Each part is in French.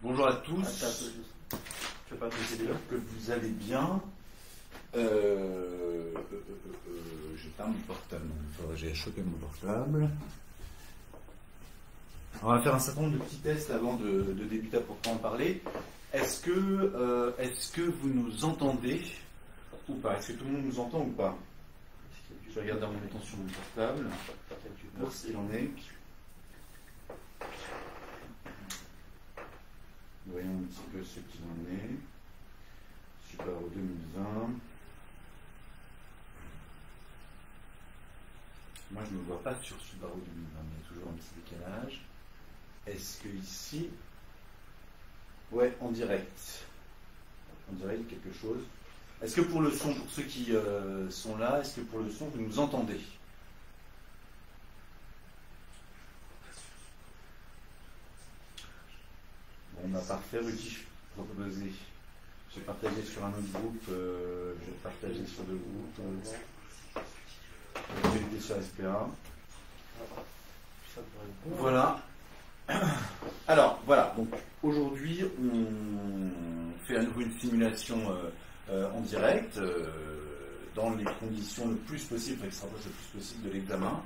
Bonjour à tous. J'espère que vous allez bien. J'ai pas mon portable, j'ai chopé mon portable. On va faire un certain nombre de petits tests avant de débuter à proprement parler. Est-ce que vous nous entendez ou pas? Est-ce que tout le monde nous entend ou pas? Je vais regarder en même temps sur mon portable. Voir ce qu'il en est. Voyons un petit peu ce qu'il en est. Subaru 2020. Moi, je ne me vois pas sur Subaru 2020, il y a toujours un petit décalage. Est-ce que ici... Ouais, en direct. En direct, quelque chose. Est-ce que pour le son, pour ceux qui sont là, est-ce que pour le son, vous nous entendez? Bon, bah parfait, Rudy, proposé. J'ai partagé sur un autre groupe, j'ai partagé sur deux groupes. J'ai été sur SPA. Voilà. Alors, voilà. Donc, aujourd'hui, on fait à nouveau une simulation en direct, dans les conditions le plus possible, qui se rapprochent le plus possible de l'examen.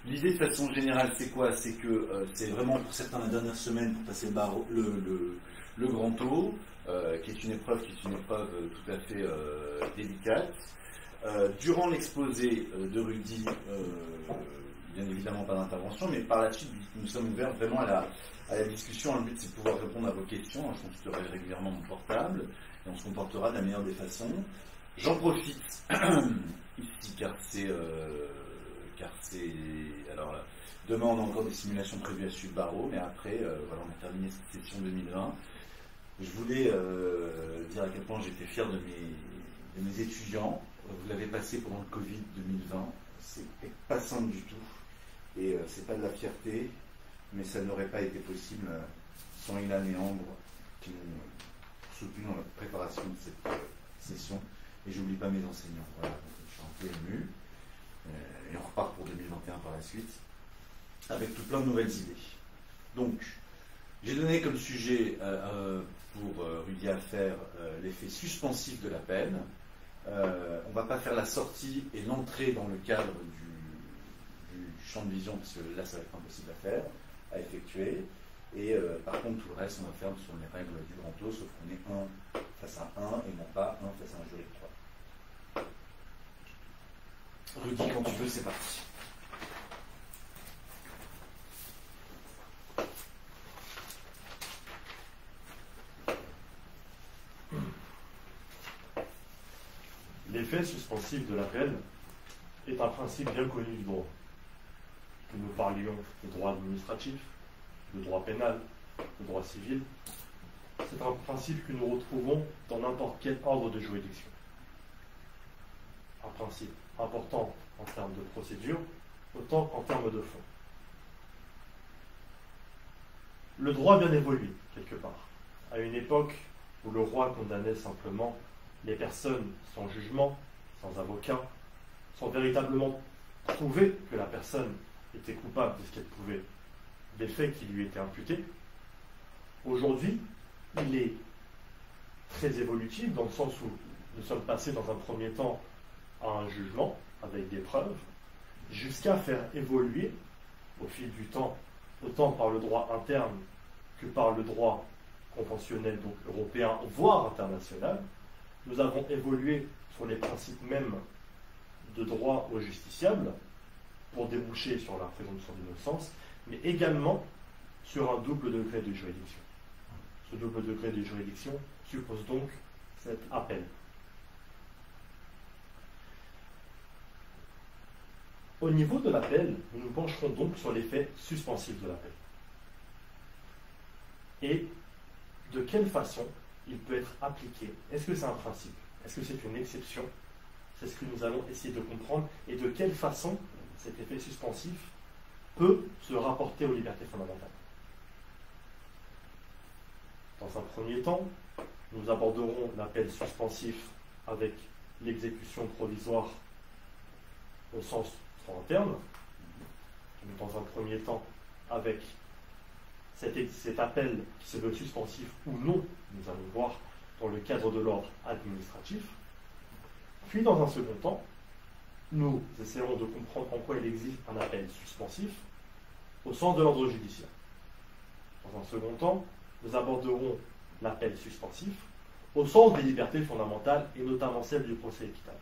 L'idée, de façon générale, c'est quoi? C'est que c'est vraiment pour certains la dernière semaine pour passer le grand taux, qui est une épreuve tout à fait délicate. Durant l'exposé de Rudy, bien évidemment pas d'intervention, mais par la suite, nous sommes ouverts vraiment à la discussion. Le but, c'est de pouvoir répondre à vos questions. Je consulterai régulièrement mon portable et on se comportera de la meilleure des façons. J'en profite ici, car c'est... alors là, demain, on a encore des simulations prévues à Subaru, mais après, voilà, on a terminé cette session 2020. Je voulais dire à quel point j'étais fier de mes étudiants. Vous l'avez passé pendant le Covid 2020. C'est pas simple du tout. Et c'est pas de la fierté, mais ça n'aurait pas été possible sans Ilan et Ambre qui m'ont soutenu dans la préparation de cette session. Et j'oublie pas mes enseignants. Voilà, je suis un peu ému. Et on repart pour 2021 par la suite, avec tout plein de nouvelles idées. Donc, j'ai donné comme sujet pour Rudy à faire l'effet suspensif de la peine. On ne va pas faire la sortie et l'entrée dans le cadre du champ de vision, parce que là, ça va être impossible à faire, à effectuer. Et par contre, tout le reste, on va faire sur les règles du grand taux, sauf qu'on est 1 face à 1 et non pas 1 face à un jury de 3. Rudy, quand tu veux, c'est parti. L'effet suspensif de la peine est un principe bien connu du droit. Que nous parlions de droit administratif, de droit pénal, de droit civil, c'est un principe que nous retrouvons dans n'importe quel ordre de juridiction. Un principe important en termes de procédure, autant qu'en termes de fond. Le droit a bien évolué, quelque part. À une époque où le roi condamnait simplement les personnes sans jugement, sans avocat, sans véritablement prouver que la personne était coupable de ce qu'elle pouvait, des faits qui lui étaient imputés. Aujourd'hui, il est très évolutif dans le sens où nous sommes passés dans un premier temps à un jugement avec des preuves, jusqu'à faire évoluer au fil du temps, autant par le droit interne que par le droit conventionnel, donc européen, voire international. Nous avons évolué sur les principes mêmes de droit au justiciable pour déboucher sur la présomption d'innocence, mais également sur un double degré de juridiction. Ce double degré de juridiction suppose donc cet appel. Au niveau de l'appel, nous nous pencherons donc sur l'effet suspensif de l'appel. Et de quelle façon il peut être appliqué? Est-ce que c'est un principe? Est-ce que c'est une exception? C'est ce que nous allons essayer de comprendre. Et de quelle façon cet effet suspensif peut se rapporter aux libertés fondamentales. Dans un premier temps, nous aborderons l'appel suspensif avec l'exécution provisoire au sens interne, dans un premier temps avec cet appel qui se veut suspensif ou non, nous allons voir dans le cadre de l'ordre administratif. Puis, dans un second temps, nous essaierons de comprendre en quoi il existe un appel suspensif au sens de l'ordre judiciaire. Dans un second temps, nous aborderons l'appel suspensif au sens des libertés fondamentales et notamment celle du procès équitable.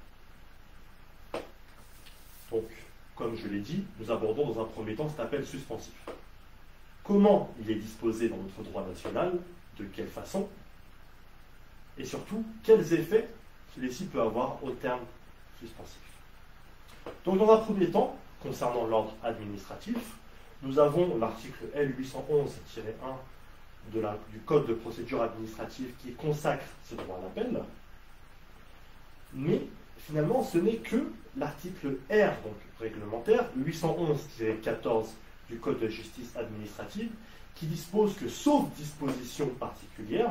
Donc, comme je l'ai dit, nous abordons dans un premier temps cet appel suspensif. Comment il est disposé dans notre droit national, de quelle façon, et surtout, quels effets celui-ci peut avoir au terme suspensif. Donc, dans un premier temps, concernant l'ordre administratif, nous avons l'article L811-1 du Code de procédure administrative qui consacre ce droit d'appel, mais finalement, ce n'est que l'article R, donc réglementaire, 811-14 du Code de justice administrative, qui dispose que, sauf disposition particulière,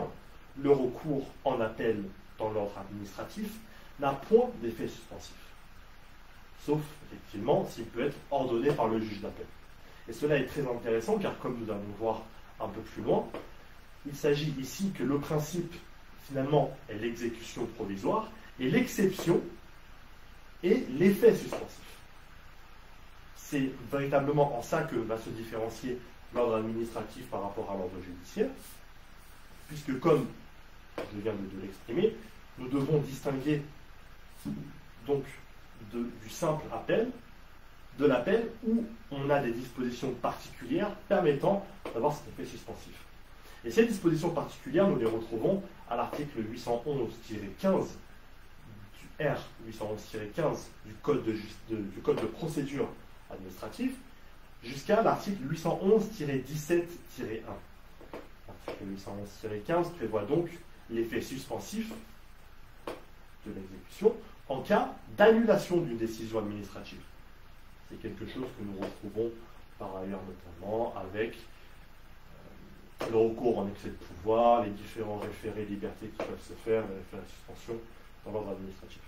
le recours en appel dans l'ordre administratif n'a point d'effet suspensif. Sauf, effectivement, s'il peut être ordonné par le juge d'appel. Et cela est très intéressant, car comme nous allons voir un peu plus loin, il s'agit ici que le principe, finalement, est l'exécution provisoire, et l'exception est l'effet suspensif. C'est véritablement en ça que va se différencier l'ordre administratif par rapport à l'ordre judiciaire, puisque comme je viens de l'exprimer, nous devons distinguer donc du simple appel, de l'appel où on a des dispositions particulières permettant d'avoir cet effet suspensif. Et ces dispositions particulières, nous les retrouvons à l'article 811-15 du R 811-15 du Code de procédure administrative jusqu'à l'article 811-17-1. L'article 811-15 prévoit donc l'effet suspensif de l'exécution en cas d'annulation d'une décision administrative. C'est quelque chose que nous retrouvons par ailleurs notamment avec le recours en excès de pouvoir, les différents référés libertés qui peuvent se faire, les référés de suspension dans l'ordre administratif.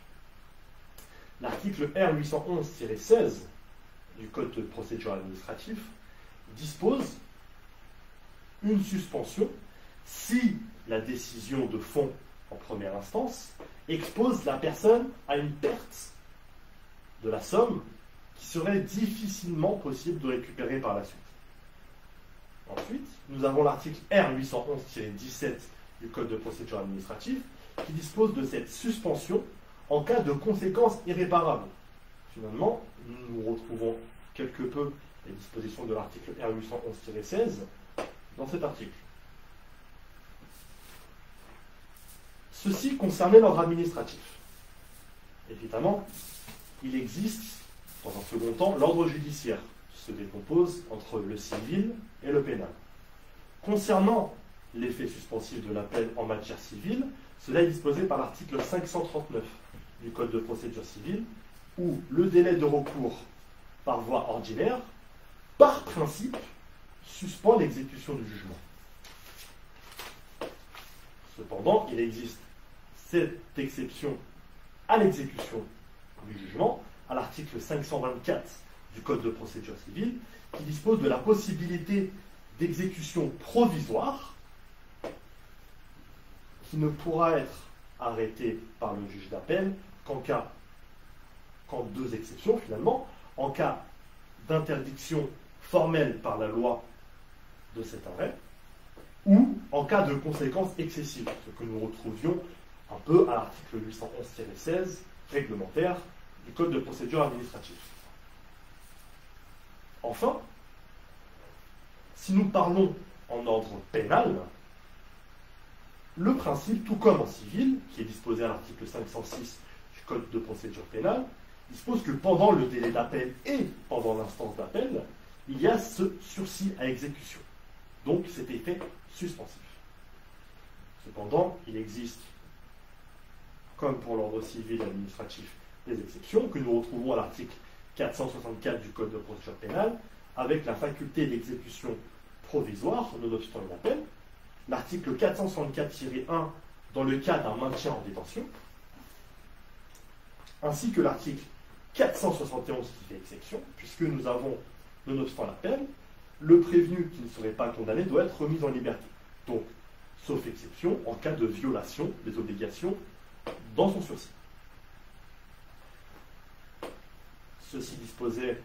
L'article R 811-16 du Code de procédure administrative dispose une suspension si la décision de fond en première instance expose la personne à une perte de la somme qui serait difficilement possible de récupérer par la suite. Ensuite, nous avons l'article R 811-17 du Code de procédure administrative qui dispose de cette suspension en cas de conséquences irréparables. Finalement, nous retrouvons quelque peu les dispositions de l'article R 811-16 dans cet article. Ceci concernait l'ordre administratif. Évidemment, il existe, dans un second temps, l'ordre judiciaire, qui se décompose entre le civil et le pénal. Concernant l'effet suspensif de l'appel en matière civile, cela est disposé par l'article 539 du Code de procédure civile, où le délai de recours par voie ordinaire, par principe, suspend l'exécution du jugement. Cependant, il existe cette exception à l'exécution du jugement, à l'article 524 du Code de procédure civile, qui dispose de la possibilité d'exécution provisoire qui ne pourra être arrêtée par le juge d'appel qu'en deux exceptions finalement, en cas d'interdiction formelle par la loi de cet arrêt, ou en cas de conséquences excessives, ce que nous retrouvions un peu à l'article 811-16 réglementaire du Code de procédure administrative. Enfin, si nous parlons en ordre pénal, le principe, tout comme en civil, qui est disposé à l'article 506 du Code de procédure pénale, dispose que pendant le délai d'appel et pendant l'instance d'appel, il y a ce sursis à exécution. Donc cet effet suspensif. Cependant, il existe, comme pour l'ordre civil et administratif, des exceptions que nous retrouvons à l'article 464 du Code de procédure pénale, avec la faculté d'exécution provisoire, nonobstant un appel, l'article 464-1 dans le cas d'un maintien en détention, ainsi que l'article 471 qui fait exception, puisque nous avons, nonobstant l'appel, le prévenu qui ne serait pas condamné doit être remis en liberté. Donc, sauf exception, en cas de violation des obligations dans son sursis. Ceci disposait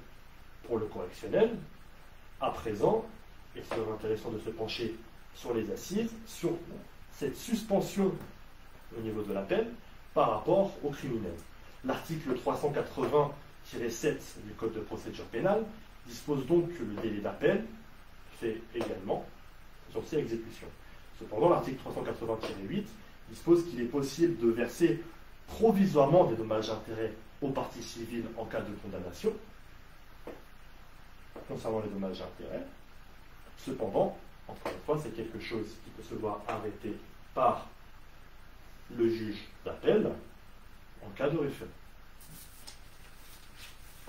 pour le correctionnel. À présent, il serait intéressant de se pencher sur les assises, sur cette suspension au niveau de la peine par rapport au criminel. L'article 380-7 du Code de procédure pénale dispose donc que le délai d'appel fait également sursis à exécution. Cependant, l'article 380-8 dispose qu'il est possible de verser provisoirement des dommages et intérêts aux parties civiles en cas de condamnation. Concernant les dommages et intérêts, cependant, encore une fois, c'est quelque chose qui peut se voir arrêté par le juge d'appel en cas de référé.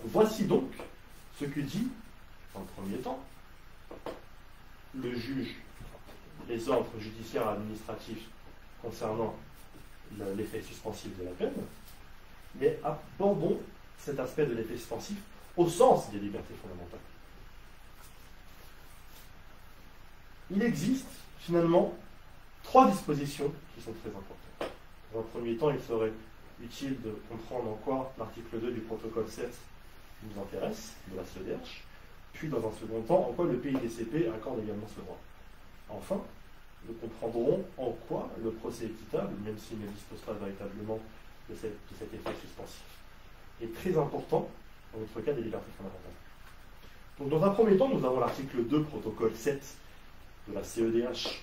Voici donc ce que dit, en premier temps, le juge, les ordres judiciaires et administratifs concernant l'effet suspensif de la peine, mais abordons cet aspect de l'effet suspensif au sens des libertés fondamentales. Il existe finalement 3 dispositions qui sont très importantes. Dans un premier temps, il serait utile de comprendre en quoi l'article 2 du protocole 7 nous intéresse, de la CEDH, puis dans un second temps, en quoi le PIDCP accorde également ce droit. Enfin, nous comprendrons en quoi le procès équitable, même s'il ne dispose pas véritablement de cet effet suspensif, est très important dans notre cas des libertés fondamentales. Donc, dans un premier temps, nous avons l'article 2, protocole 7 de la CEDH,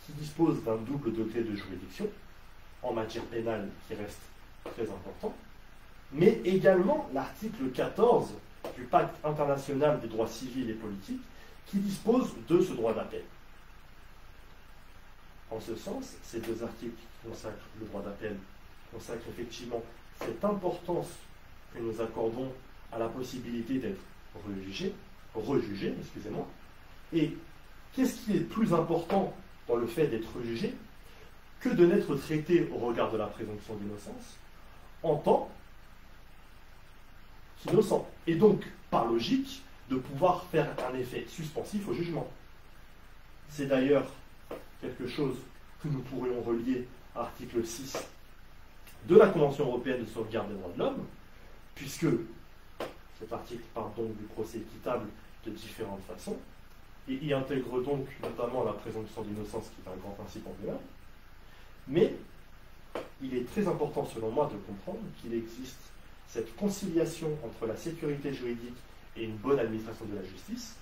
qui dispose d'un double degré de juridiction en matière pénale qui reste très important, mais également l'article 14 du Pacte international des droits civils et politiques qui dispose de ce droit d'appel. En ce sens, ces 2 articles qui consacrent le droit d'appel consacrent effectivement cette importance que nous accordons à la possibilité d'être rejugé, excusez-moi. Et qu'est-ce qui est plus important dans le fait d'être jugé que de n'être traité au regard de la présomption d'innocence en tant qu'innocent, et donc, par logique, de pouvoir faire un effet suspensif au jugement. C'est d'ailleurs quelque chose que nous pourrions relier à l'article 6 de la Convention européenne de sauvegarde des droits de l'homme, puisque cet article parle donc du procès équitable de différentes façons, et y intègre donc notamment la présomption d'innocence qui est un grand principe en pénal. Mais il est très important selon moi de comprendre qu'il existe cette conciliation entre la sécurité juridique et une bonne administration de la justice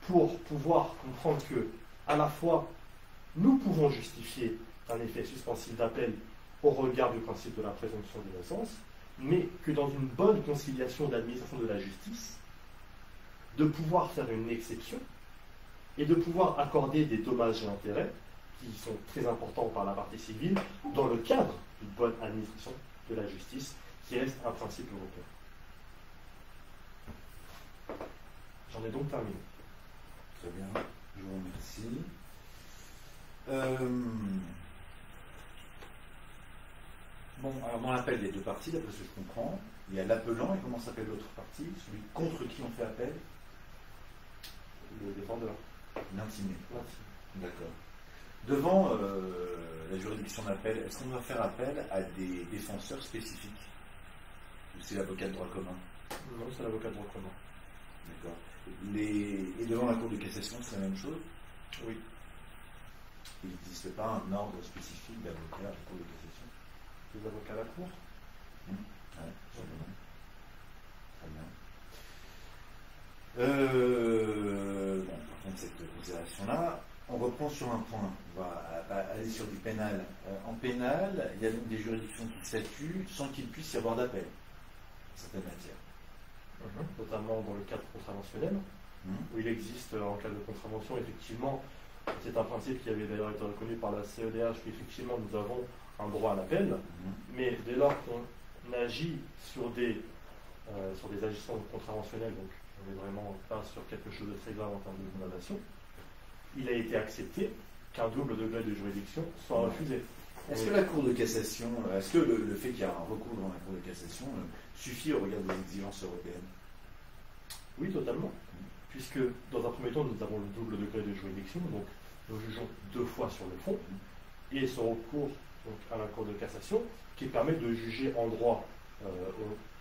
pour pouvoir comprendre que, à la fois, nous pouvons justifier un effet suspensif d'appel au regard du principe de la présomption d'innocence, mais que dans une bonne conciliation d'administration de la justice, de pouvoir faire une exception et de pouvoir accorder des dommages et intérêts qui sont très importants par la partie civile dans le cadre d'une bonne administration de la justice qui reste un principe européen. J'en ai donc terminé. Très bien, je vous remercie. Bon, alors dans l'appel, il y a 2 parties, d'après ce que je comprends. Il y a l'appelant, et comment s'appelle l'autre partie? Celui contre qui on fait appel? Le défendeur. L'intimé. D'accord. Devant la juridiction d'appel, est-ce qu'on doit faire appel à des défenseurs spécifiques? Ou c'est l'avocat de droit commun? Non, c'est l'avocat de droit commun. D'accord. Et devant la Cour de cassation, c'est la même chose? Oui. Il n'existe pas un ordre spécifique d'avocat à la Cour de cassation? Les avocats à la Cour? Oui, absolument. Très bien. Bon, par contre, cette considération-là, on reprend sur un point. On va aller sur du pénal. En pénal, il y a donc des juridictions qui statuent sans qu'il puisse y avoir d'appel dans certaines matières. Notamment dans le cadre contraventionnel, où il existe, en cas de contravention, effectivement, c'est un principe qui avait d'ailleurs été reconnu par la CEDH, qu'effectivement nous avons un droit à l'appel, mais dès lors qu'on agit sur des agissements contraventionnels, donc on n'est vraiment pas sur quelque chose de très grave en termes de condamnation, il a été accepté qu'un double degré de juridiction soit refusé. Est-ce que la Cour de cassation, est-ce que le fait qu'il y a un recours dans la Cour de cassation suffit au regard des exigences européennes? Oui, totalement. puisque dans un premier temps, nous avons le double degré de juridiction, donc nous jugeons 2 fois sur le fond, et ce recours donc, à la Cour de cassation, qui permet de juger en droit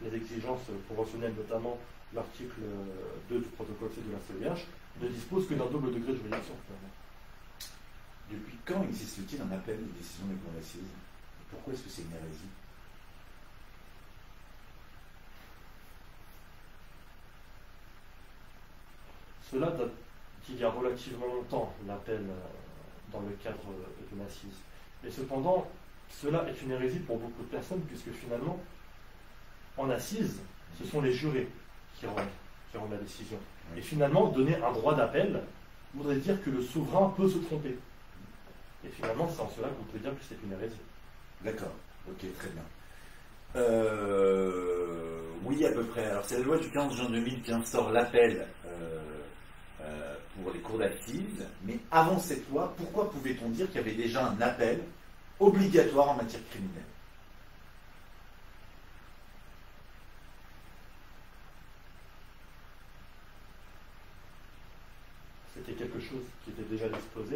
les exigences conventionnelles, notamment l'article 2 du protocole C de la CEDH, ne dispose que d'un double degré de juridiction. Depuis quand existe-t-il un appel des décisions des cours d'assises? Et pourquoi est-ce que c'est une hérésie? Cela date d'il y a relativement longtemps, l'appel dans le cadre d'une assise. Mais cependant, cela est une hérésie pour beaucoup de personnes, puisque finalement, en assise, ce sont les jurés qui rendent la décision. Et finalement, donner un droit d'appel voudrait dire que le souverain peut se tromper. Et finalement, c'est en cela qu'on peut dire que c'est une hérésie. D'accord, ok, très bien. Oui, à peu près. Alors, c'est la loi du 15 juin 2000 qui instaure l'appel pour les cours d'assises. Mais avant cette loi, pourquoi pouvait-on dire qu'il y avait déjà un appel obligatoire en matière criminelle? C'était quelque chose qui était déjà disposé.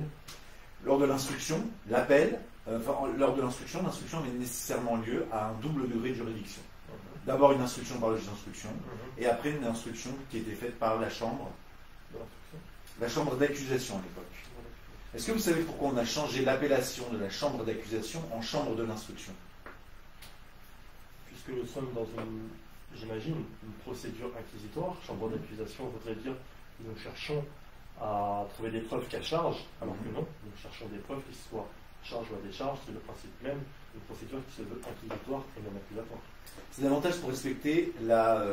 Lors de l'instruction, l'appel, lors de l'instruction, l'instruction avait nécessairement lieu à un double degré de juridiction. D'abord une instruction par le juge d'instruction, et après une instruction qui était faite par la chambre d'accusation à l'époque. Est-ce que vous savez pourquoi on a changé l'appellation de la chambre d'accusation en chambre de l'instruction? Puisque nous sommes dans j'imagine, une procédure inquisitoire, chambre d'accusation voudrait dire que nous cherchons à trouver des preuves qu'à charge, alors que non, nous cherchons des preuves qui soient charge ou à décharge, c'est le principe même d'une procédure qui se veut inquisitoire et non accusatoire. C'est davantage pour respecter la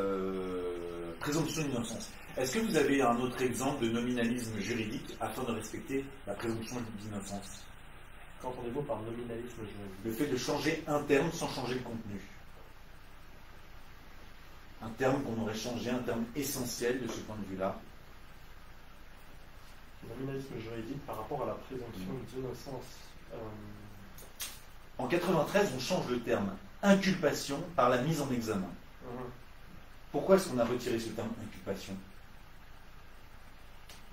présomption d'innocence. Est-ce que vous avez un autre exemple de nominalisme juridique afin de respecter la présomption d'innocence? Qu'entendez-vous par nominalisme juridique? Le fait de changer un terme sans changer le contenu. Un terme qu'on aurait changé, un terme essentiel de ce point de vue-là. Nominalisme juridique par rapport à la présomption d'innocence. En 93, on change le terme inculpation par la mise en examen. Pourquoi est-ce qu'on a retiré ce terme inculpation?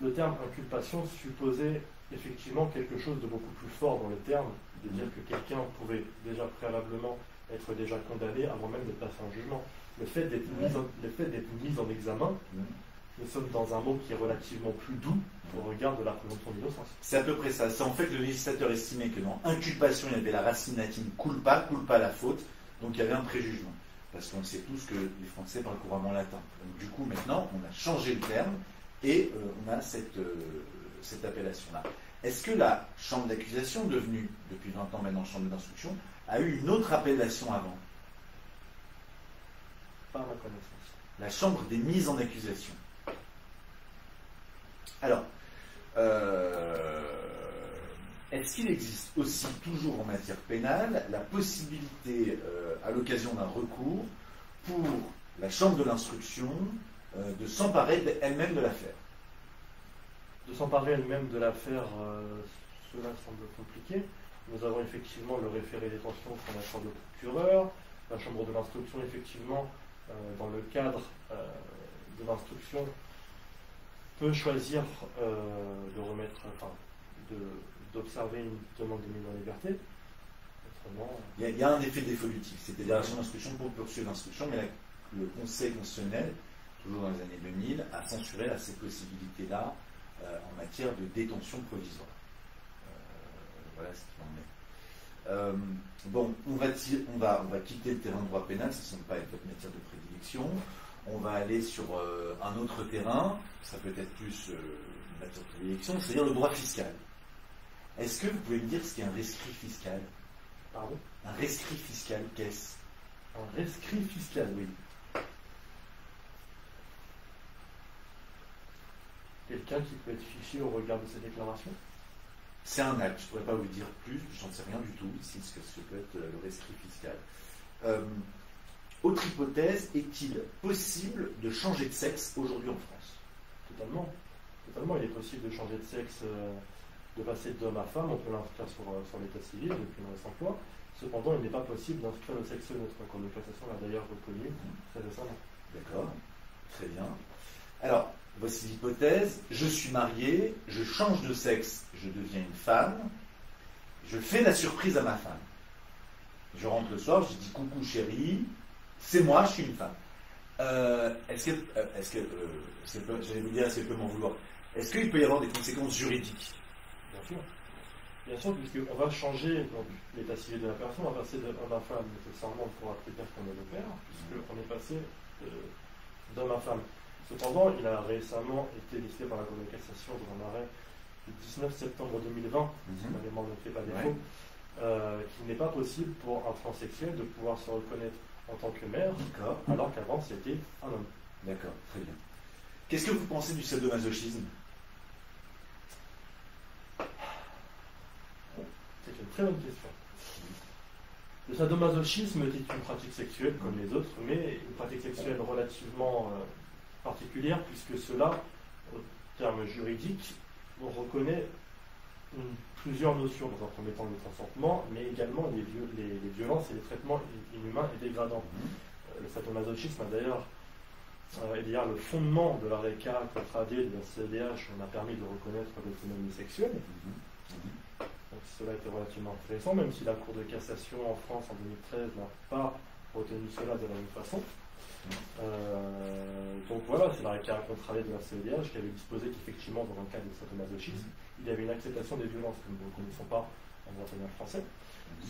Le terme inculpation supposait effectivement quelque chose de beaucoup plus fort dans le terme, de dire que quelqu'un pouvait déjà préalablement être déjà condamné avant même d'être passé en jugement. Le fait d'être mis en examen, nous sommes dans un mot qui est relativement plus doux au regard de la présomption d'innocence. C'est à peu près ça. C'est en fait le législateur estimait que dans inculpation, il y avait la racine latine culpa, culpa la faute, donc il y avait un préjugement. Parce qu'on sait tous que les Français parlent couramment latin. Donc du coup, maintenant, on a changé le terme et on a cette appellation-là. Est-ce que la chambre d'accusation, devenue depuis 20 ans maintenant chambre d'instruction, a eu une autre appellation avant? Par ma connaissance. La chambre des mises en accusation. Alors, est-ce qu'il existe aussi, toujours en matière pénale, la possibilité, à l'occasion d'un recours, pour la chambre de l'instruction de s'emparer elle-même de l'affaire? De s'emparer elle-même de l'affaire, cela semble compliqué. Nous avons effectivement le référé détention sur la chambre de procureur, la chambre de l'instruction, effectivement, dans le cadre de l'instruction, peut choisir de remettre, d'observer une demande de mise en liberté. Autrement, il y a un effet dévolutif, c'est-à-dire la chambre d'instruction pour poursuivre l'instruction, mais le Conseil constitutionnel, toujours dans les années 2000, a censuré ces possibilités-là en matière de détention provisoire. Voilà ce qu'il en est. Bon, on va quitter le terrain de droit pénal, ça ne semble pas être votre matière de prédilection. On va aller sur un autre terrain, ça peut être plus une matière de prédilection, c'est-à-dire le droit fiscal. Est-ce que vous pouvez me dire ce qu'est un rescrit fiscal? Pardon? Un rescrit fiscal, qu'est-ce? Un rescrit fiscal, oui. Quelqu'un qui peut être fiché au regard de ses déclarations? C'est un acte, je ne pourrais pas vous dire plus, j'en sais rien du tout ici, ce que peut être le rescrit fiscal. Autre hypothèse, est-il possible de changer de sexe aujourd'hui en France? Totalement. Totalement, il est possible de changer de sexe, de passer d'homme à femme, on peut l'inscrire sur l'état civil depuis une récente loi. Cependant, il n'est pas possible d'inscrire le sexe neutre. La Cour de cassation l'a d'ailleurs reconnu très récemment. D'accord, très bien. Alors, Voici l'hypothèse, je suis marié, je change de sexe, je deviens une femme, je fais la surprise à ma femme. Je rentre le soir, je dis coucou chérie, c'est moi, je suis une femme. Est-ce que j'allais vous dire, est-ce qu'elle peut m'en vouloir? Est-ce qu'il peut y avoir des conséquences juridiques? Bien sûr. Bien sûr, puisqu'on va changer l'état civil de la personne, on va passer d'homme à femme, nécessairement il faudra peut-être dire qu'on est le père, puisqu'on est passé d'homme à femme. Cependant, il a récemment été décidé par la Cour de cassation dans un arrêt du 19 septembre 2020, si ma mémoire ne fait pas défaut, qu'il n'est pas possible pour un transsexuel de pouvoir se reconnaître en tant que mère, alors qu'avant c'était un homme. D'accord, très bien. Qu'est-ce que vous pensez du sadomasochisme? C'est une très bonne question. Le sadomasochisme est une pratique sexuelle comme les autres, mais une pratique sexuelle relativement particulière, puisque cela, au terme juridique, on reconnaît plusieurs notions. Dans un premier temps, le consentement, mais également les violences et les traitements inhumains et dégradants. Le sadomasochisme a d'ailleurs le fondement de l'arrêt cas contradé de la CEDH, on a permis de reconnaître l'autonomie sexuelle. Donc cela a été relativement intéressant, même si la Cour de cassation en France en 2013 n'a pas retenu cela de la même façon. Donc voilà, c'est l'arrêt cas contradé de la CEDH qui avait disposé qu'effectivement, dans un cas de sadomasochisme, il y avait une acceptation des violences que nous ne reconnaissons pas en droit pénal français.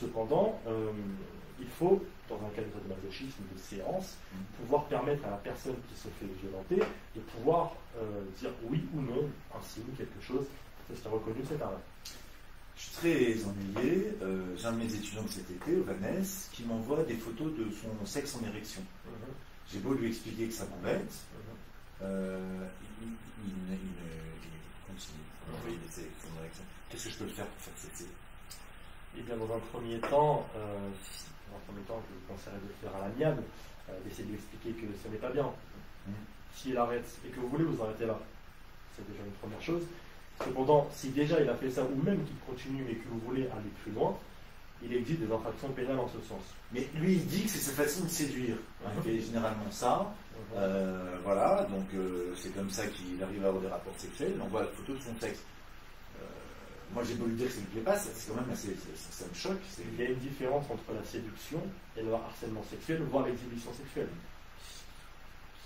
Cependant, il faut, dans un cas de sadomasochisme de séance, pouvoir permettre à la personne qui se fait violenter de pouvoir dire oui ou non un signe, quelque chose. C'est ce qui est reconnu cet arrêt. Je suis très ennuyé. J'ai un de mes étudiants de cet été, au Vanessa, qui m'envoie des photos de son sexe en érection. J'ai beau lui expliquer que ça m'embête, il continue à m'envoyer des sélections en érection. Qu'est-ce que je peux faire pour faire cesser? Eh bien, dans un premier temps, je vous conseillerais de le faire à l'amiable, d'essayer de lui expliquer que ce n'est pas bien. S'il arrête et que vous voulez vous arrêter là, c'est déjà une première chose. Cependant, si déjà il a fait ça, ou même qu'il continue mais que vous voulez aller plus loin, il existe des infractions pénales en ce sens. Mais lui, il dit que c'est sa façon de séduire. Il fait généralement ça. Voilà, donc c'est comme ça qu'il arrive à avoir des rapports sexuels. On voit la photo de son sexe. Moi, j'ai beau lui dire que ça ne lui plaît pas, c'est quand même assez, ça me choque. Il y a une différence entre la séduction et le harcèlement sexuel, voire l'exhibition sexuelle.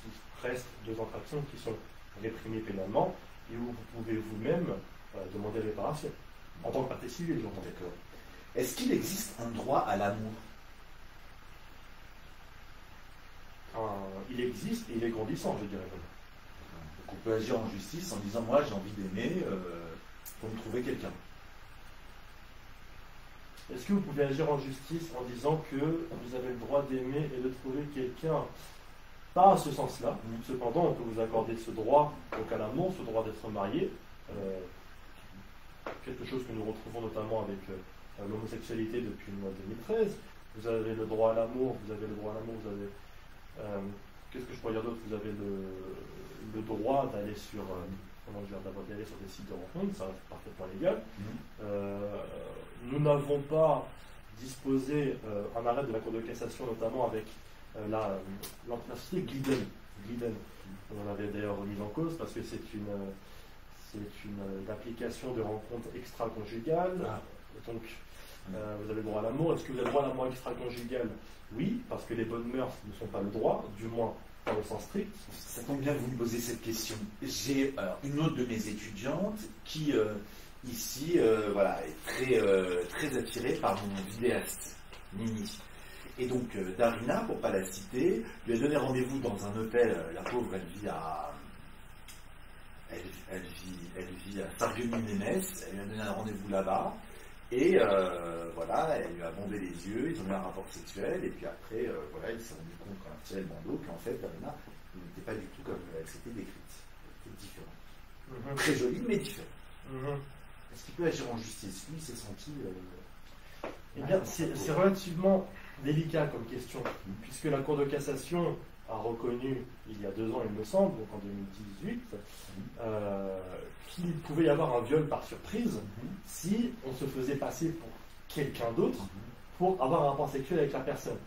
Il reste deux infractions qui sont réprimées pénalement et où vous pouvez vous-même demander réparation. En tant que partie civile, j'entends. D'accord. Est-ce qu'il existe un droit à l'amour? Il existe et il est grandissant, je dirais. Donc on peut agir en justice en disant moi j'ai envie d'aimer, pour me trouver quelqu'un. Est-ce que vous pouvez agir en justice en disant que vous avez le droit d'aimer et de trouver quelqu'un? Pas à ce sens-là. Cependant, on peut vous accorder ce droit donc à l'amour, ce droit d'être marié, quelque chose que nous retrouvons notamment avec l'homosexualité depuis le mois 2013. Vous avez le droit à l'amour, vous avez qu'est-ce que je pourrais dire d'autre? Vous avez le droit d'aller sur d'aller sur des sites de rencontres, ça reste parfaitement légal. Nous n'avons pas disposé un arrêt de la Cour de cassation, notamment avec la société Glidden. On l'avait d'ailleurs remise en cause parce que c'est une application de rencontre extra-conjugale. Donc, vous avez le droit à l'amour. Est-ce que vous avez le droit à l'amour extra-conjugal? Oui, parce que les bonnes mœurs ne sont pas le droit, du moins dans le sens strict. Ça tombe bien que vous me posez cette question. J'ai une autre de mes étudiantes qui, ici, voilà, est très attirée par mon vidéaste, Nini. Et donc, Darina, pour ne pas la citer, lui a donné rendez-vous dans un hôtel. La pauvre, elle vit à Sarreguemines. Elle lui a donné un rendez-vous là-bas. Et voilà, elle lui a bombé les yeux, ils ont eu un rapport sexuel, et puis après, voilà, il s'est rendu compte quand elle tirait le bandeau qu'en fait, Darina n'était pas du tout comme elle s'était décrite. Elle était différente. Très jolie, mais différente. Est-ce qu'il peut agir en justice? Lui, il s'est senti... Eh bien, c'est relativement délicat comme question, puisque la Cour de cassation a reconnu, il y a 2 ans, il me semble, donc en 2018, qu'il pouvait y avoir un viol par surprise si on se faisait passer pour quelqu'un d'autre pour avoir un rapport sexuel avec la personne.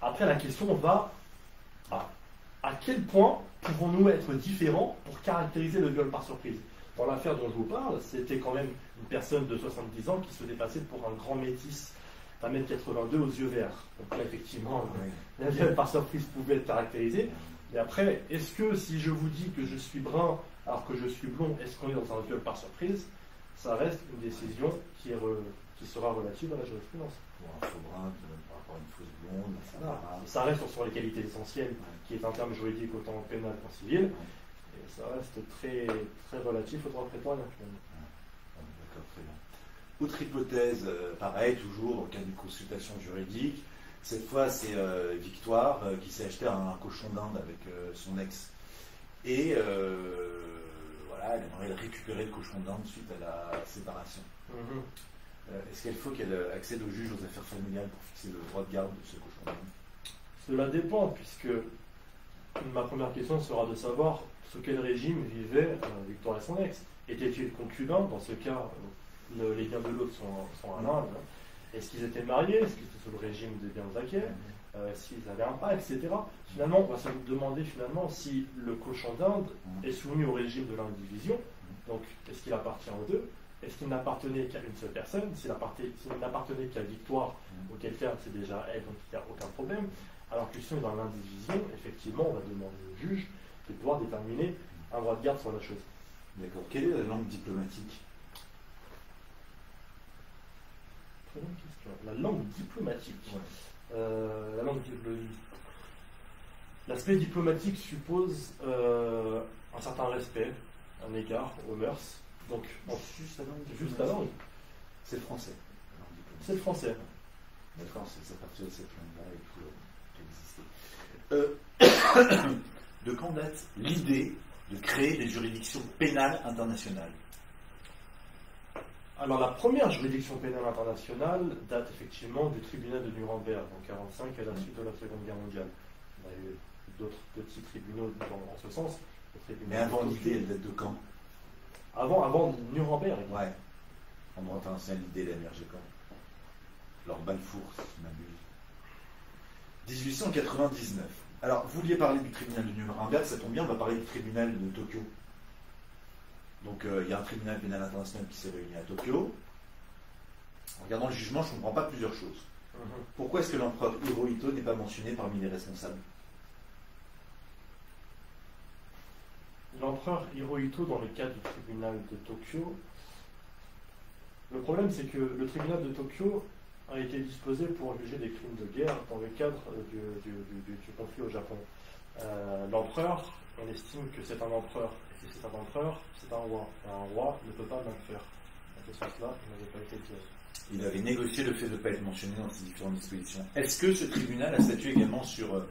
Après, la question va à quel point pouvons-nous être différents pour caractériser le viol par surprise? Dans l'affaire dont je vous parle, c'était quand même une personne de 70 ans qui se dépassait pour un grand métis d'1m82 aux yeux verts. Donc là, effectivement, le viol par surprise pouvait être caractérisé. Et après, est-ce que si je vous dis que je suis brun alors que je suis blond, est-ce qu'on est dans un viol par surprise? Ça reste une décision qui sera relative à la jurisprudence. Pour un faux brun par rapport à une fausse blonde, ça reste sur les qualités essentielles, qui est un terme juridique autant pénal qu'en civil. Et ça reste très, très relatif au droit prétorien, finalement. D'accord, très bien. Autre hypothèse, pareil, toujours dans le cas d'une consultation juridique. Cette fois, c'est Victoire qui s'est acheté un cochon d'Inde avec son ex. Et voilà, elle aimerait récupérer le cochon d'Inde suite à la séparation. Est-ce qu'il faut qu'elle accède au juge aux affaires familiales pour fixer le droit de garde de ce cochon d'Inde? Cela dépend, puisque ma première question sera de savoir sous quel régime vivait Victoire et son ex. Était-il concubin? Dans ce cas, les biens de l'autre sont à l'Inde. Est-ce qu'ils étaient mariés? Est-ce qu'ils étaient sous le régime des biens acquis? S'ils avaient un pas, etc. Finalement, on va se demander finalement si le cochon d'Inde est soumis au régime de l'indivision. Donc, est-ce qu'il appartient aux deux? Est-ce qu'il n'appartenait qu'à une seule personne? S'il n'appartenait qu'à Victoire, auquel cas c'est déjà elle, donc il n'y a aucun problème. Alors que si on est dans l'indivision, effectivement, on va demander au juge de pouvoir déterminer un droit de garde sur la chose. D'accord. Quelle est la langue diplomatique? Très bonne question. La langue diplomatique. La langue diplomatique. L'aspect diplomatique suppose un certain respect, un égard aux mœurs. Donc, juste la langue. C'est le français. C'est le français. D'accord, c'est à partir de cette langue-là et tout exister. De quand date l'idée de créer des juridictions pénales internationales? Alors, la première juridiction pénale internationale date effectivement du tribunal de Nuremberg en 1945 à la suite de la Seconde Guerre mondiale. Il y a eu d'autres petits tribunaux en ce sens. Mais avant l'idée, elle date de quand? Avant Nuremberg. Ouais. En droit international, l'idée, elle a émergé quand? Lors Balfour, si je m'abuse. 1899. Alors, vous vouliez parler du tribunal de Nuremberg, ça tombe bien, on va parler du tribunal de Tokyo. Donc, il y a un tribunal pénal international qui s'est réuni à Tokyo. En regardant le jugement, je ne comprends pas plusieurs choses. Pourquoi est-ce que l'empereur Hirohito n'est pas mentionné parmi les responsables? L'empereur Hirohito, dans le cadre du tribunal de Tokyo, le problème c'est que le tribunal de Tokyo a été disposé pour juger des crimes de guerre dans le cadre du conflit au Japon. L'empereur, on estime que c'est un empereur, et si c'est un empereur, c'est un roi. Et un roi ne peut pas mal faire. Dans ce sens-là, il n'avait pas été tiré. Il avait négocié le fait de ne pas être mentionné dans ces différentes dispositions. Est-ce que ce tribunal a statué également sur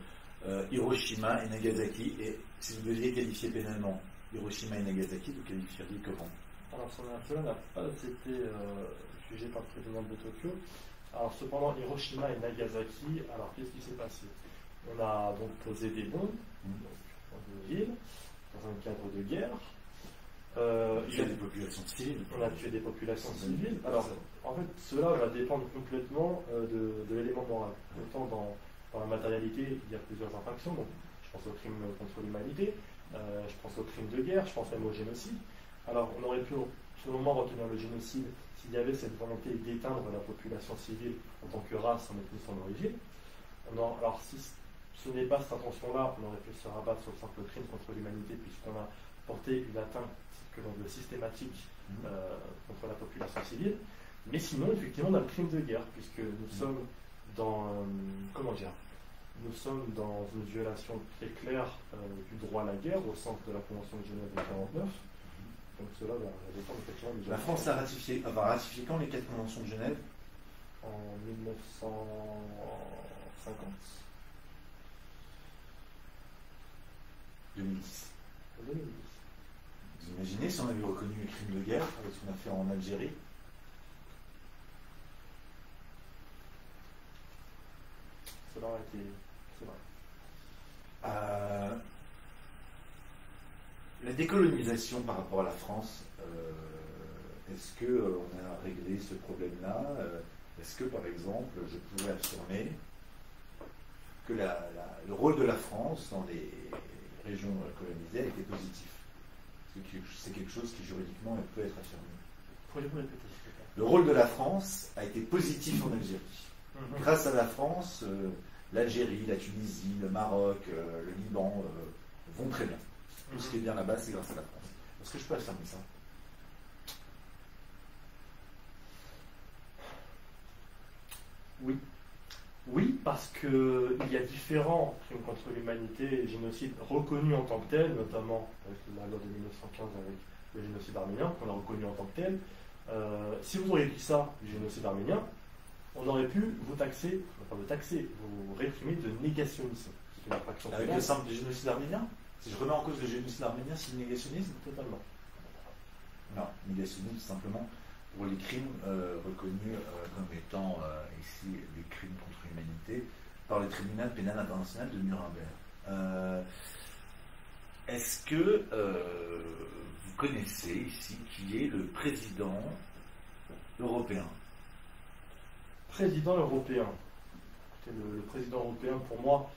Hiroshima et Nagasaki? Et si vous deviez qualifier pénalement Hiroshima et Nagasaki, vous qualifieriez comment? Alors, cela n'a pas été jugé par le tribunal de Tokyo. Alors, cependant, Hiroshima et Nagasaki, alors qu'est-ce qui s'est passé? On a donc posé des bombes dans une ville, dans un cadre de guerre. On a tué des populations civiles. On a tué des populations civiles. Alors, en fait, cela va dépendre complètement de l'élément moral. Autant dans la matérialité, il y a plusieurs infractions. Donc, je pense au crime contre l'humanité, je pense au crime de guerre, je pense même au génocide. Alors, on aurait pu, selon moi, retenir le génocide s'il y avait cette volonté d'éteindre la population civile en tant que race, en ethnie, son origine. Alors, si ce n'est pas cette intention-là, on aurait pu se rabattre sur le simple crime contre l'humanité, puisqu'on a porté une atteinte que l'on veut systématique contre la population civile. Mais sinon, effectivement, on a le crime de guerre, puisque nous sommes dans, nous sommes dans une violation très claire du droit à la guerre au sens de la Convention de Genève de 1949. Donc cela va dépendre effectivement du... La France va ratifier quand les 4 conventions de Genève? En 1950. 2010. 2010. Vous imaginez si on avait reconnu les crimes de guerre avec ce qu'on a fait en Algérie? Cela aurait été... C'est vrai. La décolonisation par rapport à la France, est-ce qu'on a réglé ce problème-là? Est-ce que, par exemple, je pourrais affirmer que le rôle de la France dans les régions colonisées a été positif. C'est quelque chose qui juridiquement peut être affirmé. Pourriez-vous répéter, s'il vous plaît? Le rôle de la France a été positif en Algérie. Grâce à la France, l'Algérie, la Tunisie, le Maroc, le Liban vont très bien. Tout ce qui est bien là-bas, c'est grâce à la France. Est-ce que je peux affirmer ça? Oui. Oui, parce qu'il y a différents crimes contre l'humanité et génocides reconnus en tant que tels, notamment avec la loi de 1915 avec le génocide arménien, qu'on a reconnu en tant que tel. Si vous auriez dit ça, du génocide arménien, on aurait pu vous taxer, enfin vous taxer, vous réprimer de négationnisme. C'est une infraction avec le simple génocide arménien? Si je remets en cause le génocide arménien, c'est le négationnisme? Totalement. Non, négationnisme simplement pour les crimes reconnus comme étant ici des crimes contre l'humanité par le tribunal pénal international de Nuremberg. Est-ce que vous connaissez ici qui est le président européen? Président européen. Écoutez, le président européen, pour moi,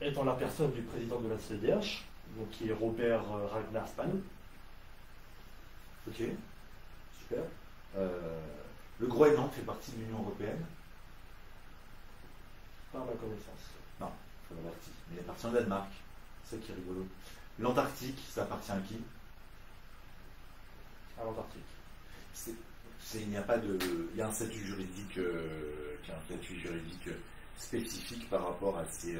est en la personne du président de la CEDH, donc qui est Robert Ragnar Spann. Ok, super. Le Groenland fait partie de l'Union européenne? Pas à ma connaissance. Non, ça fait partie. Mais il appartient au Danemark. C'est ça qui est rigolo. L'Antarctique, ça appartient à qui? À l'Antarctique. Il n'y a pas de. Il y a un statut juridique, spécifique par rapport à ces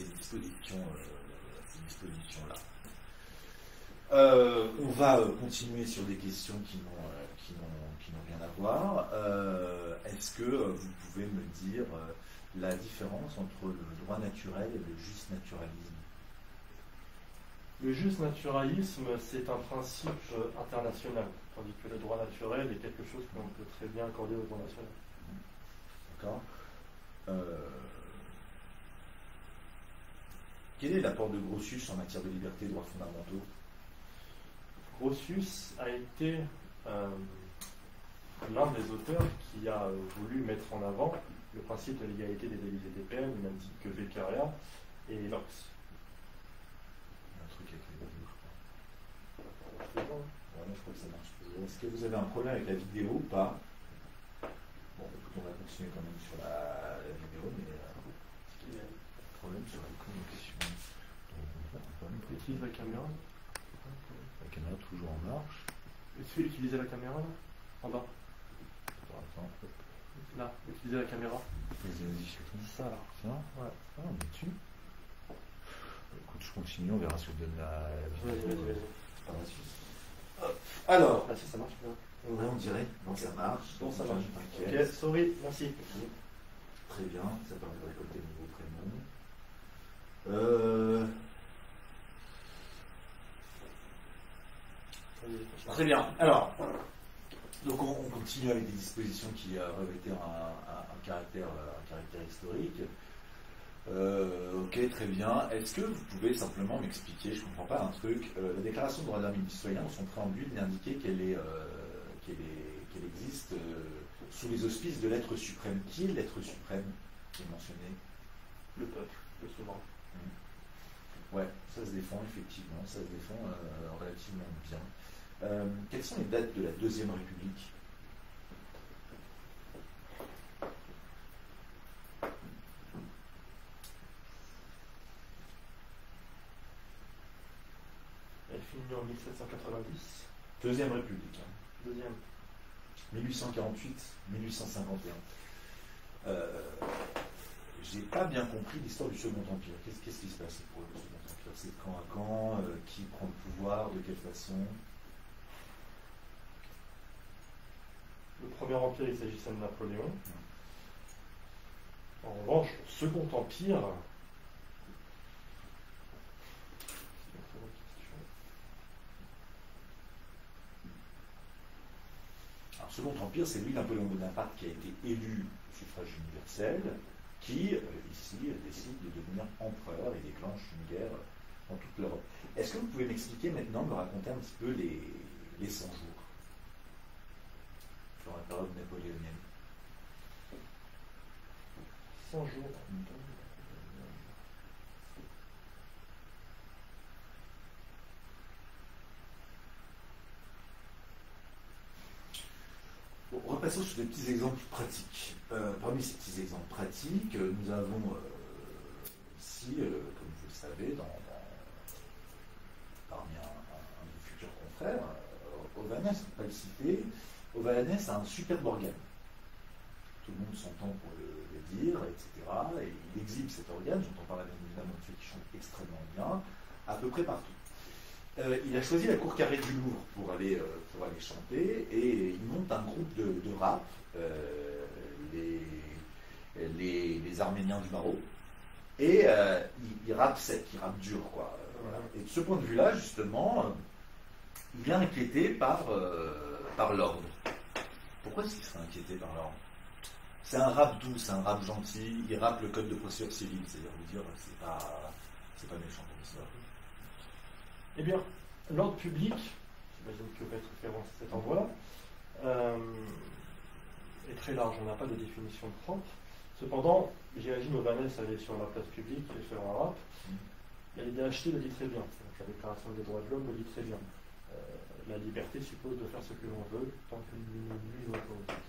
dispositions-là. On va continuer sur des questions qui n'ont rien à voir. Est-ce que vous pouvez me dire la différence entre le droit naturel et le justnaturalisme? Le justnaturalisme, c'est un principe international, tandis que le droit naturel est quelque chose qu'on peut très bien accorder au droit national. D'accord. Quel est l'apport de Grotius en matière de liberté et droits fondamentaux? Grotius a été l'un des auteurs qui a voulu mettre en avant le principe de l'égalité des délits et des peines, au même titre que Beccaria et Locke. Un truc avec les vidéos, je crois. Ouais, je crois que ça marche. Est-ce que vous avez un problème avec la vidéo ou pas? Bon, écoute, on va continuer quand même sur la vidéo, mais il y a un problème sur la connexion. On utilise la caméra. La caméra toujours en marche. Utilisez la caméra là, en bas. Attends. Là, utilisez la caméra. Vas-y, c'est comme ça là. Ça? Ouais. Ah, on est dessus. Écoute, je continue, on verra si je donne la vidéo par la suite. Alors, là, ça marche bien. Ouais, on dirait. Non, ça marche. Bon, ça marche. Ok, sorry, merci. Très bien, ça permet de récolter le nouveau prénom. Très bien. Alors, donc on continue avec des dispositions qui revêtaient un caractère historique. Ok, très bien. Est-ce que vous pouvez simplement m'expliquer, je ne comprends pas un truc, la Déclaration des droits de l'homme et du citoyen, dans son préambule, d'indiquer qu'elle existe sous les auspices de l'être suprême. Qui est l'être suprême qui est mentionné? Le peuple, le souverain. Ouais, ça se défend effectivement, ça se défend relativement bien. Quelles sont les dates de la Deuxième République? Elle finit en 1790. Deuxième République. Deuxième. 1848, 1851. J'ai pas bien compris l'histoire du Second Empire. Qu'est-ce qui se passe pour le Second Empire? C'est de quand à quand? Qui prend le pouvoir? De quelle façon? Le Premier Empire, il s'agissait de Napoléon. En revanche, le Second Empire, c'est une très bonne question. Alors, Second Empire, c'est lui, Napoléon Bonaparte, qui a été élu au suffrage universel, qui, ici, décide de devenir empereur et déclenche une guerre dans toute l'Europe. Est-ce que vous pouvez m'expliquer maintenant, me raconter un petit peu les 100 jours dans la période napoléonienne? 100 100 jours. Bon, repassons sur des petits exemples pratiques. Parmi ces petits exemples pratiques, nous avons ici, comme vous le savez, parmi un de futurs confrères, Ovanès, on ne peut pas le citer, Ovanès a un superbe organe. Tout le monde s'entend pour le dire, etc. Et il exhibe cet organe, j'entends par là bien évidemment le fait qu'il chante extrêmement bien, à peu près partout. Il a choisi la cour carrée du Louvre pour aller chanter, et il monte un groupe de rap, les Arméniens du Maroc, et il rappe sec, il rappe dur, quoi. Voilà. Et de ce point de vue-là, justement, il est inquiété par l'ordre. Pourquoi est-ce qu'il serait inquiété par l'ordre? C'est un rap doux, c'est un rap gentil, il rappe le code de procédure civile, c'est-à-dire vous dire c'est pas méchant comme ça. Eh bien, l'ordre public, j'imagine que vous faites référence à cet endroit-là, est très large, on n'a pas de définition propre. Cependant, j'imagine Ovanès allait sur la place publique et faire un rap. La DHT le dit très bien, la Déclaration des droits de l'homme le dit très bien. La liberté suppose de faire ce que l'on veut, tant que nous ne nuisons pas aux autres.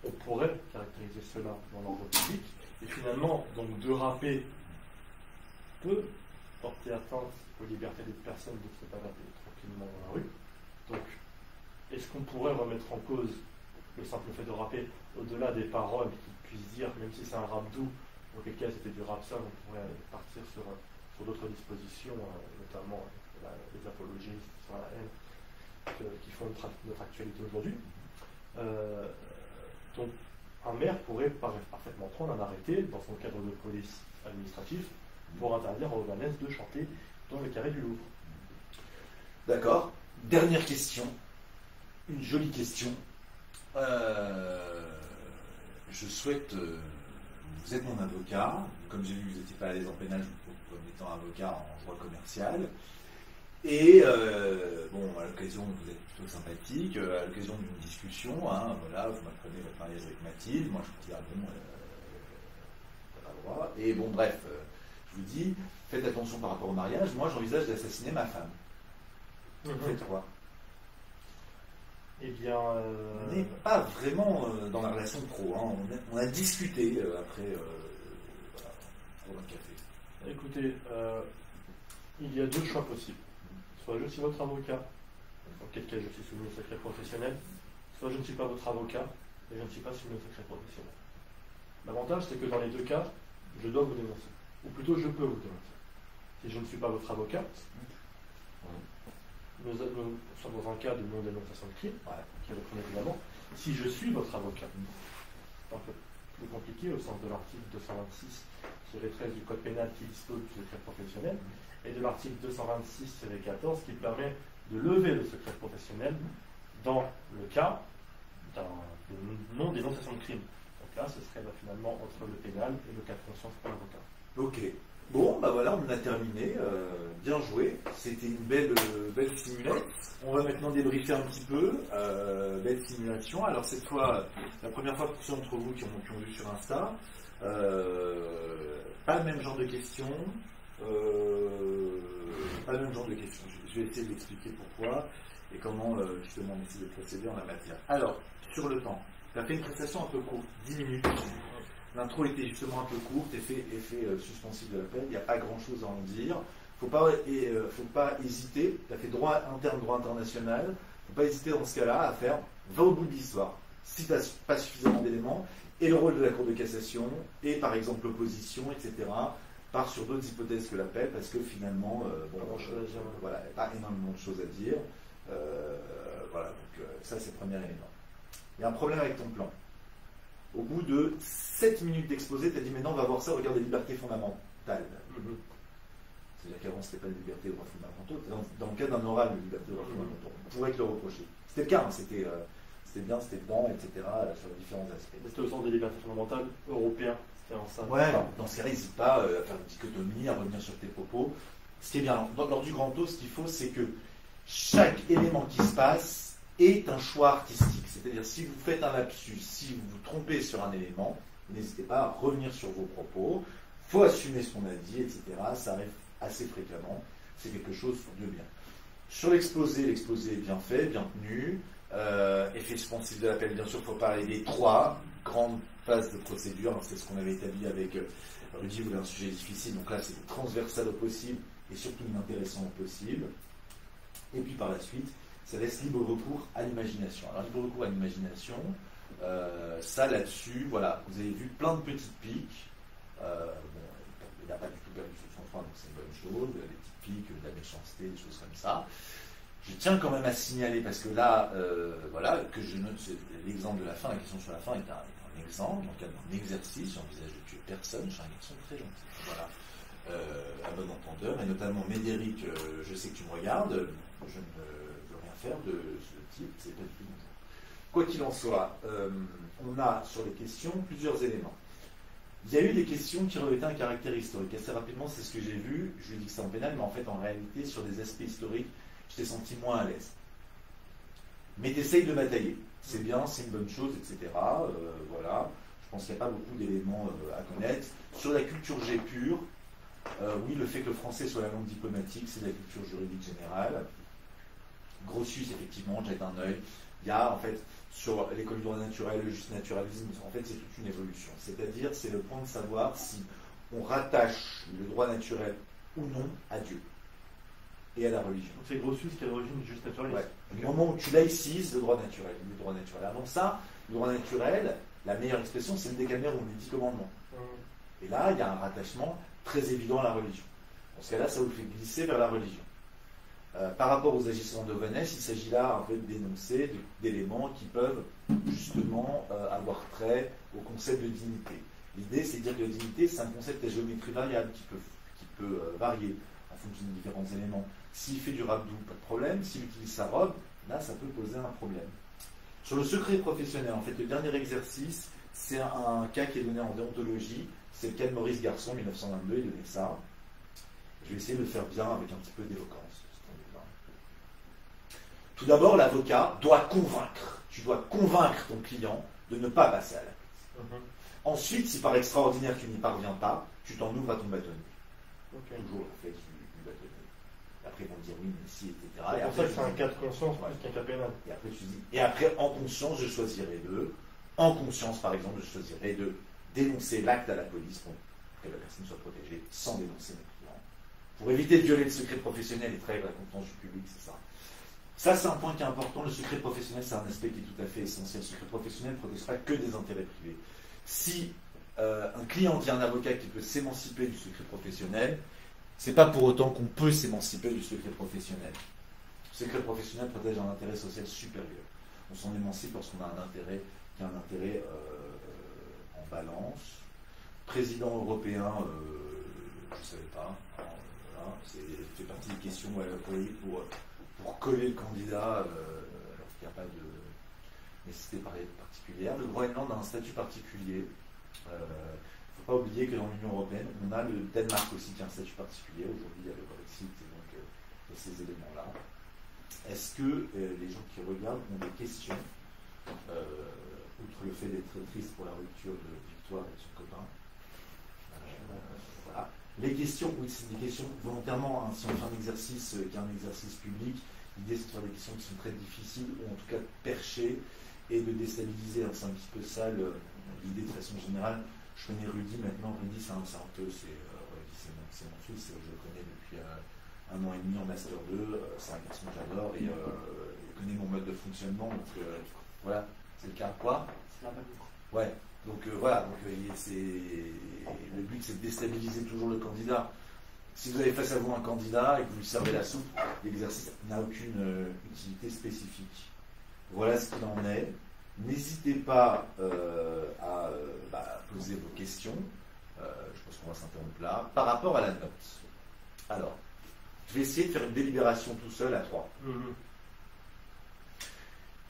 On pourrait caractériser cela dans l'ordre public, et finalement, donc de rapper peut porter atteinte aux libertés des personnes de se balader tranquillement dans la rue. Donc, est-ce qu'on pourrait remettre en cause le simple fait de rapper, au-delà des paroles qui puissent dire, même si c'est un rap doux, auquel cas c'était du rap seul, on pourrait partir sur d'autres dispositions, notamment les apologies sur la haine, qui font notre actualité aujourd'hui. Donc, un maire pourrait parfaitement prendre un arrêté dans son cadre de police administratif pour interdire à Ovanès de chanter dans le carré du Louvre. D'accord. Dernière question. Une jolie question. Je souhaite... vous êtes mon avocat. Comme j'ai vu que vous n'étiez pas à l'aise en pénal, je vous propose comme étant avocat en droit commercial. Et bon, à l'occasion, vous êtes plutôt sympathique, à l'occasion d'une discussion, hein, voilà, vous m'apprenez votre mariage avec Mathilde, moi je vous dis, ah bon, t'as pas le droit. Et bon, bref, je vous dis, faites attention par rapport au mariage, moi j'envisage d'assassiner ma femme. Vous faites quoi? Eh bien... On n'est pas vraiment dans la relation pro, hein. On a discuté après, voilà, pour un café. Écoutez, il y a deux choix possibles. Soit je suis votre avocat, dans quel cas je suis soumis au secret professionnel, soit je ne suis pas votre avocat, et je ne suis pas soumis au secret professionnel. L'avantage, c'est que dans les deux cas, je dois vous dénoncer. Ou plutôt, je peux vous dénoncer. Si je ne suis pas votre avocat, nous sommes dans un cas de non-dénonciation de crime, qui est le premier évidemment. Si je suis votre avocat, c'est un peu plus compliqué au sens de l'article 226-13 du Code pénal qui dispose du secret professionnel, et de l'article 226-14 qui permet de lever le secret professionnel dans le cas de non-dénonciation de crime. Donc là, ce serait finalement entre le pénal et le cas de conscience pour l'avocat. Ok. Bon, bah voilà, on a terminé. Bien joué. C'était une belle simulette. On va maintenant débriefer un petit peu. Belle simulation. Alors cette fois, la première fois pour ceux d'entre vous qui ont vu sur Insta, pas le même genre de questions. Pas le même genre de questions. Je vais essayer d'expliquer pourquoi et comment justement on essaie de procéder en la matière. Alors, sur le temps, tu as fait une prestation un peu courte, 10 minutes. L'intro était justement un peu courte, effet suspensif de l'appel, il n'y a pas grand chose à en dire. Faut pas hésiter, tu as fait droit interne, droit international, faut pas hésiter dans ce cas-là à faire, va au bout de l'histoire. Si tu n'as pas suffisamment d'éléments, et le rôle de la Cour de cassation, et par exemple l'opposition, etc., part sur d'autres hypothèses que l'appel, parce que finalement, voilà, il n'y a pas énormément de choses à dire. Voilà, donc ça c'est le premier élément. Il y a un problème avec ton plan. Au bout de 7 minutes d'exposé, tu as dit maintenant on va voir ça au regard des libertés fondamentales. C'est-à-dire qu'avant c'était pas des libertés et droits fondamentaux, dans le cas d'un oral de liberté et droits fondamentaux. On pourrait te le reprocher. C'était le cas, hein, c'était bien, c'était dedans, etc. Sur les différents aspects. C'était au sens des libertés fondamentales européens. Ouais, dans ce cas-là, n'hésite pas à faire une dichotomie, à revenir sur tes propos. Ce qui est bien, lors du grand taux, ce qu'il faut, c'est que chaque élément qui se passe est un choix artistique. C'est-à-dire, si vous faites un lapsus, si vous vous trompez sur un élément, N'hésitez pas à revenir sur vos propos. Il faut assumer ce qu'on a dit, etc. Ça arrive assez fréquemment. C'est quelque chose de bien. Sur l'exposé est bien fait, bien tenu. Effet suspensif de l'appel, bien sûr, il faut parler des 3 grandes phases de procédure. C'est ce qu'on avait établi avec Rudy, vous voulez un sujet difficile, donc là c'est transversal au possible et surtout inintéressant au possible. Et puis par la suite, ça laisse libre recours à l'imagination. Alors libre recours à l'imagination, ça là-dessus, voilà, vous avez vu plein de petites piques. Il n'a pas du tout perdu son sang-froid, donc c'est une bonne chose. Des petites piques, de la méchanceté, des choses comme ça. Je tiens quand même à signaler, parce que là, voilà, que je note l'exemple de la fin, la question sur la fin est un exemple, dans le cadre d'un exercice, j'envisage de tuer personne, je suis un garçon très gentil. Voilà, à bon entendeur, et notamment Médéric, je sais que tu me regardes, je ne veux rien faire de ce type, c'est pas du tout bonjour. Quoi qu'il en soit, on a sur les questions plusieurs éléments. Il y a eu des questions qui revêtaient un caractère historique. Assez rapidement, c'est ce que j'ai vu, je dis que c'est en pénal, mais en fait, en réalité, sur des aspects historiques, je t'ai senti moins à l'aise. Mais t'essayes de batailler. C'est bien, c'est une bonne chose, etc. Voilà. Je pense qu'il n'y a pas beaucoup d'éléments à connaître. Sur la culture G pure, oui, le fait que le français soit la langue diplomatique, c'est de la culture juridique générale. Grotius, effectivement, jette un œil. Il y a, en fait, sur l'école du droit naturel, le justnaturalisme, en fait, c'est toute une évolution. C'est-à-dire, c'est le point de savoir si on rattache le droit naturel ou non à Dieu et à la religion. C'est Grotius qui est à l'origine du justnaturalisme. Ouais. Au moment où tu laïcises le droit naturel, Avant ça, le droit naturel, la meilleure expression, c'est le décalmaire ou les 10 commandements. Et là, il y a un rattachement très évident à la religion. Dans ce cas-là, ça vous fait glisser vers la religion. Par rapport aux agissements de Vanès, il s'agit là en fait d'énoncer d'éléments qui peuvent justement avoir trait au concept de dignité. L'idée, c'est de dire que la dignité, c'est un concept à géométrie variable qui peut varier en fonction de différents éléments. S'il fait du rabdou, pas de problème. S'il utilise sa robe, là, ça peut poser un problème. Sur le secret professionnel, en fait, le dernier exercice, c'est un cas qui est donné en déontologie. C'est le cas de Maurice Garçon, 1922, il donnait ça. Je vais essayer de le faire bien avec un petit peu d'éloquence. Tout d'abord, l'avocat doit convaincre. Tu dois convaincre ton client de ne pas passer à l'acte. Ensuite, si par extraordinaire tu n'y parviens pas, tu t'en ouvres à ton bâtonnier. Toujours le fait du bâtonnier. Après, ils vont dire oui, mais si, etc. C'est pour ça que c'est un cas de conscience plus qu'un cas pénal. Et après, tu dis, et après, en conscience, je choisirai en conscience, par exemple, je choisirai de dénoncer l'acte à la police pour que la personne soit protégée sans dénoncer mes clients. Pour éviter de violer le secret professionnel et trahir la confiance du public, c'est ça. Ça, c'est un point qui est important. Le secret professionnel, c'est un aspect qui est tout à fait essentiel. Le secret professionnel ne protège pas que des intérêts privés. Si un client dit à un avocat qu'il peut s'émanciper du secret professionnel, c'est pas pour autant qu'on peut s'émanciper du secret professionnel. Le secret professionnel protège un intérêt social supérieur. On s'en émancipe lorsqu'on a un intérêt qui a un intérêt en balance. Président européen, je ne savais pas. Voilà, fait partie des questions pour coller le candidat alors qu'il n'y a pas de nécessité particulière. Le Groenland a un statut particulier. Il ne faut pas oublier que dans l'Union européenne, on a le Danemark aussi qui a un statut particulier. Aujourd'hui, il y a le Brexit et donc il y a ces éléments-là. Est-ce que les gens qui regardent ont des questions, outre le fait d'être triste pour la rupture de Victoire et de son copain? Voilà. Les questions, oui, c'est des questions volontairement, hein, si on fait un exercice qui est un exercice public, l'idée c'est de faire des questions qui sont très difficiles, ou en tout cas perchées, et de déstabiliser. C'est un petit peu ça l'idée de façon générale. Je connais Rudy maintenant. Rudy, c'est mon fils, je le connais depuis 1 an et demi en Master 2. C'est un garçon que j'adore et il connaît mon mode de fonctionnement. Donc voilà, c'est le cas. Quoi? C'est la bague. Ouais. Donc voilà. Donc, le but, c'est de déstabiliser toujours le candidat. Si vous avez face à vous un candidat et que vous lui servez la soupe, l'exercice n'a aucune utilité spécifique. Voilà ce qu'il en est. N'hésitez pas à poser vos questions. Je pense qu'on va s'interrompre là. Par rapport à la note. Alors, je vais essayer de faire une délibération tout seul à 3.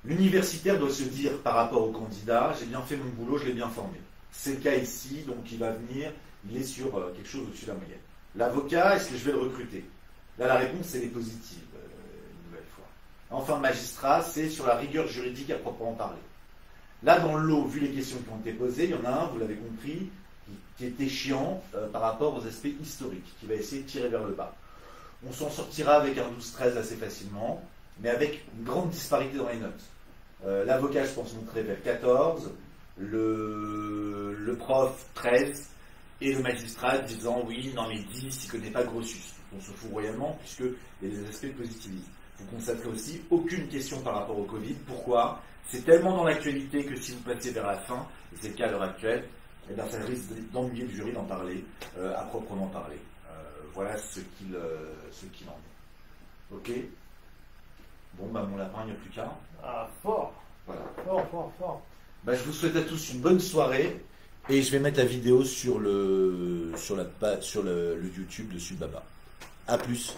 L'universitaire doit se dire par rapport au candidat, j'ai bien fait mon boulot, je l'ai bien formé. C'est le cas ici, donc il va venir, il est sur quelque chose au-dessus de la moyenne. L'avocat, est-ce que je vais le recruter? Là, la réponse, elle est positive, une nouvelle fois. Enfin, le magistrat, c'est sur la rigueur juridique à proprement parler. Là, dans le lot, vu les questions qui ont été posées, il y en a un, vous l'avez compris, qui était chiant par rapport aux aspects historiques, qui va essayer de tirer vers le bas. On s'en sortira avec un 12-13 assez facilement, mais avec une grande disparité dans les notes. L'avocat, je pense, montrait vers 14, le prof 13, et le magistrat disant oui, non mais 10, il ne connaît pas Grotius. On se fout royalement, puisqu'il y a des aspects de positivisme. Vous constaterez aussi aucune question par rapport au Covid. Pourquoi? C'est tellement dans l'actualité que si vous passez vers la fin, et c'est le cas à l'heure actuelle, eh bien, ça risque d'ennuyer le jury d'en parler, à proprement parler. Voilà ce qu'il en est. Ok? Bon, bah mon lapin, il n'y a plus qu'un. Ah, fort. Voilà. Fort. Bah, je vous souhaite à tous une bonne soirée, et je vais mettre la vidéo sur le YouTube de Sudbaba. A plus.